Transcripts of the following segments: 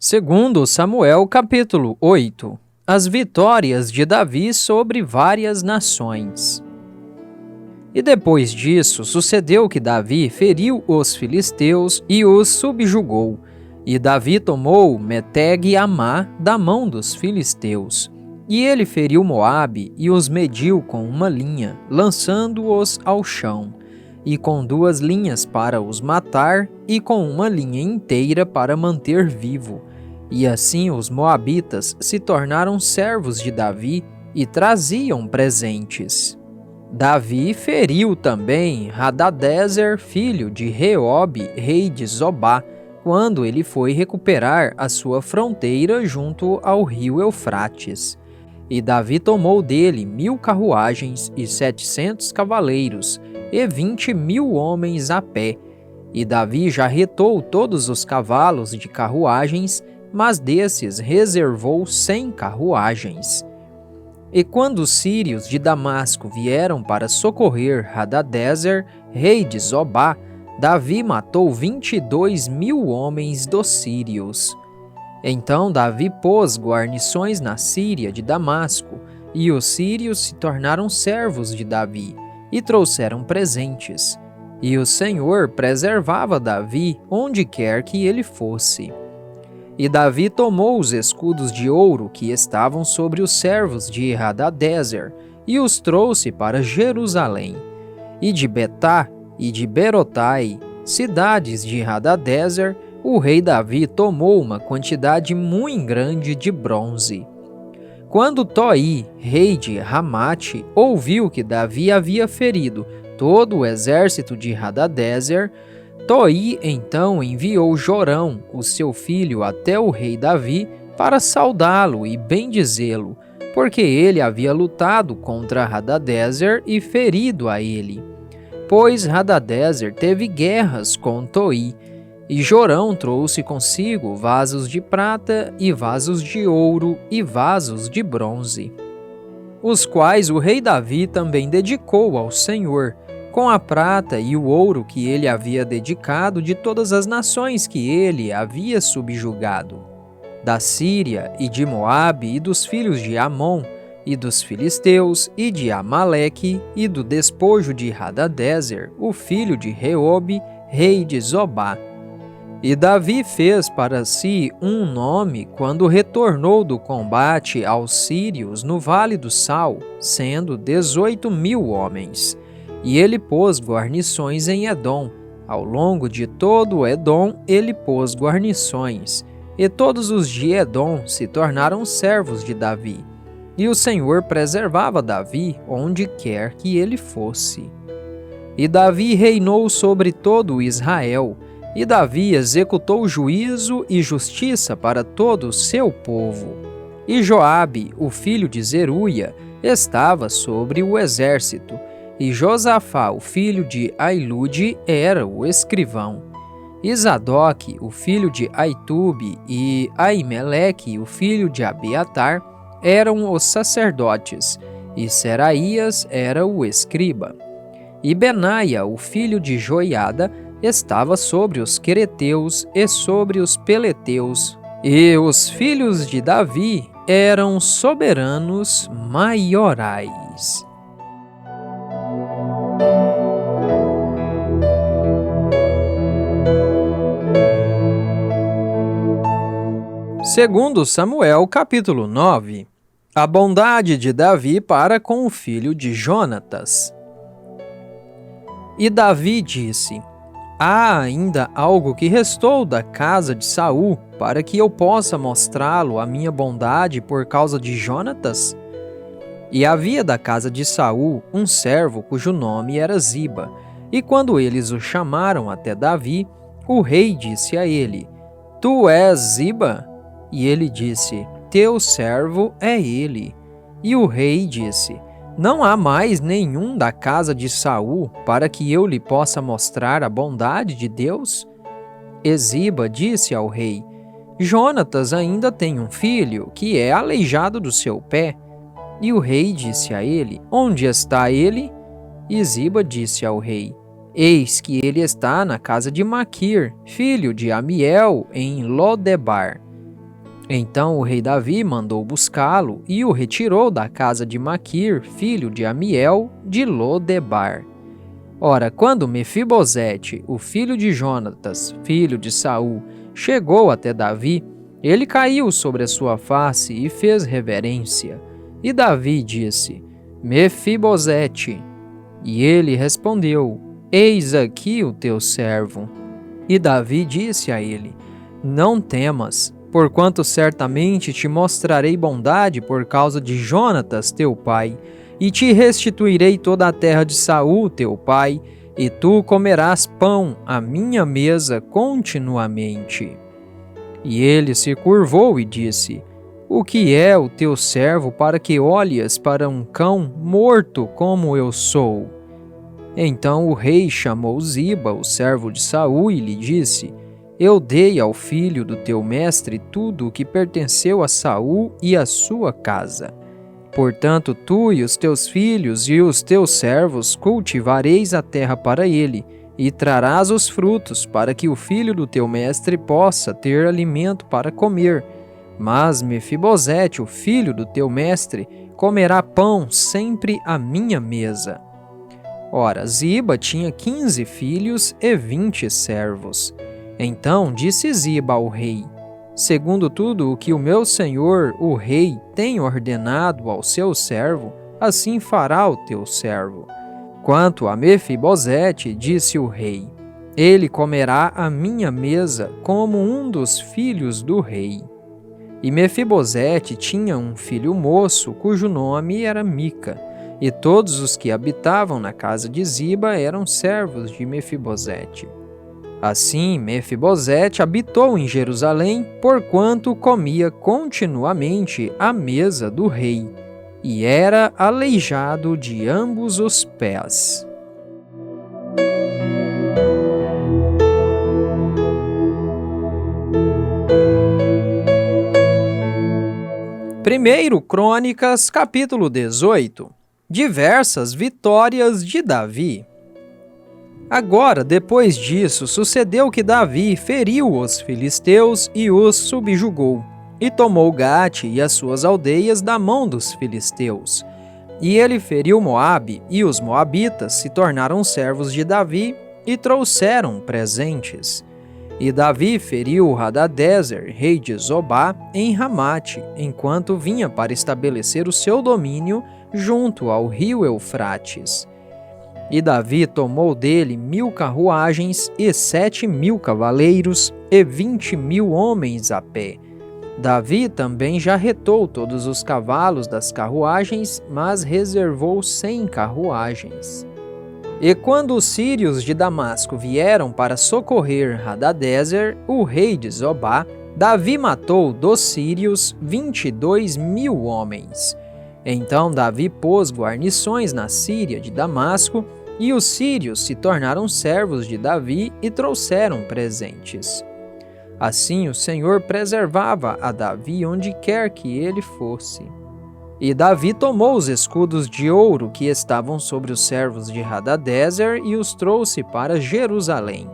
Segundo Samuel capítulo 8. As vitórias de Davi sobre várias nações. E depois disso sucedeu que Davi feriu os filisteus e os subjugou. E Davi tomou Meteg e Amá da mão dos filisteus. E ele feriu Moabe e os mediu com uma linha, lançando-os ao chão, e com 2 linhas para os matar, e com uma linha inteira para manter vivo. E assim os moabitas se tornaram servos de Davi e traziam presentes. Davi feriu também Hadadezer, filho de Reobe, rei de Zobá, quando ele foi recuperar a sua fronteira junto ao rio Eufrates. E Davi tomou dele 1000 carruagens e 700 cavaleiros, e 20.000 homens a pé. E Davi já retou todos os cavalos de carruagens, mas desses reservou 100 carruagens. E quando os sírios de Damasco vieram para socorrer Hadadezer, rei de Zobá, Davi matou 22.000 homens dos sírios. Então Davi pôs guarnições na Síria de Damasco, e os sírios se tornaram servos de Davi, e trouxeram presentes. E o Senhor preservava Davi onde quer que ele fosse. E Davi tomou os escudos de ouro que estavam sobre os servos de Hadadezer, e os trouxe para Jerusalém. E de Betá e de Berotai, cidades de Hadadezer, o rei Davi tomou uma quantidade muito grande de bronze. Quando Toi, rei de Ramate, ouviu que Davi havia ferido todo o exército de Hadadezer, Toi então enviou Jorão, o seu filho, até o rei Davi para saudá-lo e bendizê-lo, porque ele havia lutado contra Hadadezer e ferido a ele. Pois Hadadezer teve guerras com Toi, e Jorão trouxe consigo vasos de prata e vasos de ouro e vasos de bronze, os quais o rei Davi também dedicou ao Senhor, com a prata e o ouro que ele havia dedicado de todas as nações que ele havia subjugado, da Síria e de Moabe e dos filhos de Amon, e dos filisteus e de Amaleque, e do despojo de Hadadezer, o filho de Reobe, rei de Zobá. E Davi fez para si um nome quando retornou do combate aos sírios no Vale do Sal, sendo 18.000 homens. E ele pôs guarnições em Edom. Ao longo de todo o Edom ele pôs guarnições, e todos os de Edom se tornaram servos de Davi. E o Senhor preservava Davi onde quer que ele fosse. E Davi reinou sobre todo Israel, e Davi executou juízo e justiça para todo o seu povo. E Joabe, o filho de Zeruia, estava sobre o exército, e Josafá, o filho de Ailude, era o escrivão. E Zadoque, o filho de Aitube, e Aimeleque, o filho de Abiatar, eram os sacerdotes, e Seraías era o escriba. E Benaia, o filho de Joiada, estava sobre os quereteus e sobre os peleteus. E os filhos de Davi eram soberanos maiorais. Segundo Samuel capítulo 9. A bondade de Davi para com o filho de Jonatas. E Davi disse: há ainda algo que restou da casa de Saul, para que eu possa mostrá-lo a minha bondade por causa de Jonatas? E havia da casa de Saul um servo cujo nome era Ziba, e quando eles o chamaram até Davi, o rei disse a ele: Tu és Ziba? E ele disse: Teu servo é ele. E o rei disse: Não há mais nenhum da casa de Saul para que eu lhe possa mostrar a bondade de Deus? E Ziba disse ao rei: Jonatas ainda tem um filho que é aleijado do seu pé. E o rei disse a ele: Onde está ele? E Ziba disse ao rei: Eis que ele está na casa de Maquir, filho de Amiel, em Lodebar. Então o rei Davi mandou buscá-lo e o retirou da casa de Maquir, filho de Amiel, de Lodebar. Ora, quando Mefibosete, o filho de Jonatas, filho de Saul, chegou até Davi, ele caiu sobre a sua face e fez reverência. E Davi disse: Mefibosete. E ele respondeu: Eis aqui o teu servo. E Davi disse a ele: Não temas, porquanto certamente te mostrarei bondade por causa de Jonatas teu pai, e te restituirei toda a terra de Saul teu pai, e tu comerás pão à minha mesa continuamente. E ele se curvou e disse: O que é o teu servo para que olhes para um cão morto como eu sou? Então o rei chamou Ziba, o servo de Saul, e lhe disse: Eu dei ao filho do teu mestre tudo o que pertenceu a Saul e a sua casa. Portanto, tu e os teus filhos e os teus servos cultivareis a terra para ele, e trarás os frutos, para que o filho do teu mestre possa ter alimento para comer. Mas Mefibosete, o filho do teu mestre, comerá pão sempre à minha mesa. Ora, Ziba tinha 15 filhos e 20 servos. Então disse Ziba ao rei: Segundo tudo o que o meu senhor, o rei, tem ordenado ao seu servo, assim fará o teu servo. Quanto a Mefibosete, disse o rei, ele comerá à minha mesa como um dos filhos do rei. E Mefibosete tinha um filho moço, cujo nome era Mica, e todos os que habitavam na casa de Ziba eram servos de Mefibosete. Assim, Mefibosete habitou em Jerusalém, porquanto comia continuamente à mesa do rei, e era aleijado de ambos os pés. Primeiro Crônicas, capítulo 18. Diversas vitórias de Davi. Agora, depois disso, sucedeu que Davi feriu os filisteus e os subjugou, e tomou Gate e as suas aldeias da mão dos filisteus. E ele feriu Moabe, e os moabitas se tornaram servos de Davi e trouxeram presentes. E Davi feriu Hadadezer, rei de Zobá, em Ramate, enquanto vinha para estabelecer o seu domínio junto ao rio Eufrates. E Davi tomou dele 1000 carruagens e 7.000 cavaleiros e 20.000 homens a pé. Davi também já retou todos os cavalos das carruagens, mas reservou 100 carruagens. E quando os sírios de Damasco vieram para socorrer Hadadezer, o rei de Zobá, Davi matou dos sírios 22.000 homens. Então Davi pôs guarnições na Síria de Damasco, e os sírios se tornaram servos de Davi e trouxeram presentes. Assim o Senhor preservava a Davi onde quer que ele fosse. E Davi tomou os escudos de ouro que estavam sobre os servos de Hadadezer e os trouxe para Jerusalém.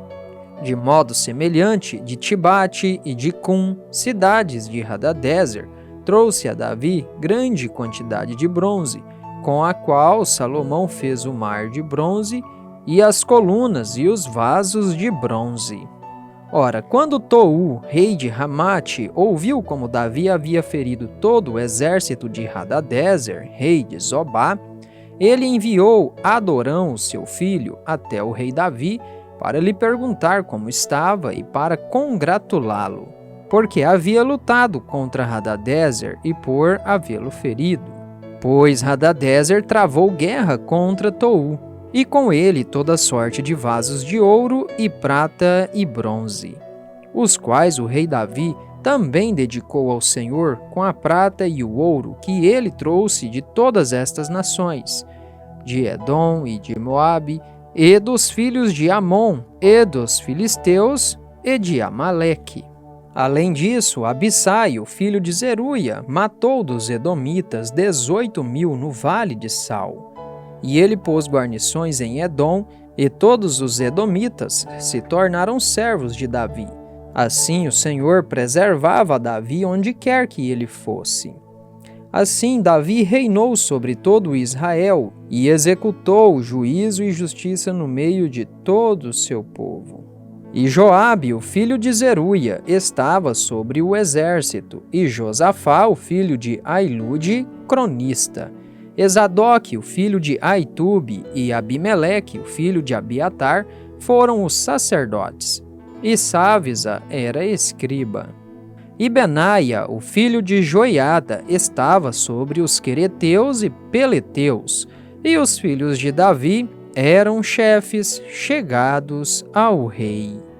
De modo semelhante, de Tibate e de Cum, cidades de Hadadezer, trouxe a Davi grande quantidade de bronze, com a qual Salomão fez o mar de bronze, e as colunas e os vasos de bronze. Ora, quando Tou, rei de Ramate, ouviu como Davi havia ferido todo o exército de Hadadezer, rei de Zobá, ele enviou Adorão, seu filho, até o rei Davi, para lhe perguntar como estava e para congratulá-lo, porque havia lutado contra Hadadezer e por havê-lo ferido. Pois Hadadezer travou guerra contra Tou, e com ele toda sorte de vasos de ouro e prata e bronze, os quais o rei Davi também dedicou ao Senhor com a prata e o ouro que ele trouxe de todas estas nações, de Edom e de Moabe, e dos filhos de Amon, e dos filisteus, e de Amaleque. Além disso, Abissai, o filho de Zeruia, matou dos edomitas 18.000 no vale de Sal. E ele pôs guarnições em Edom, e todos os edomitas se tornaram servos de Davi. Assim o Senhor preservava Davi onde quer que ele fosse. Assim Davi reinou sobre todo Israel e executou juízo e justiça no meio de todo o seu povo. E Joabe, o filho de Zeruia, estava sobre o exército, e Josafá, o filho de Ailude, cronista. Esadoque, o filho de Aitube, e Abimeleque, o filho de Abiatar, foram os sacerdotes. E Savisa era escriba. E Benaia, o filho de Joiada, estava sobre os quereteus e peleteus, e os filhos de Davi eram chefes chegados ao rei.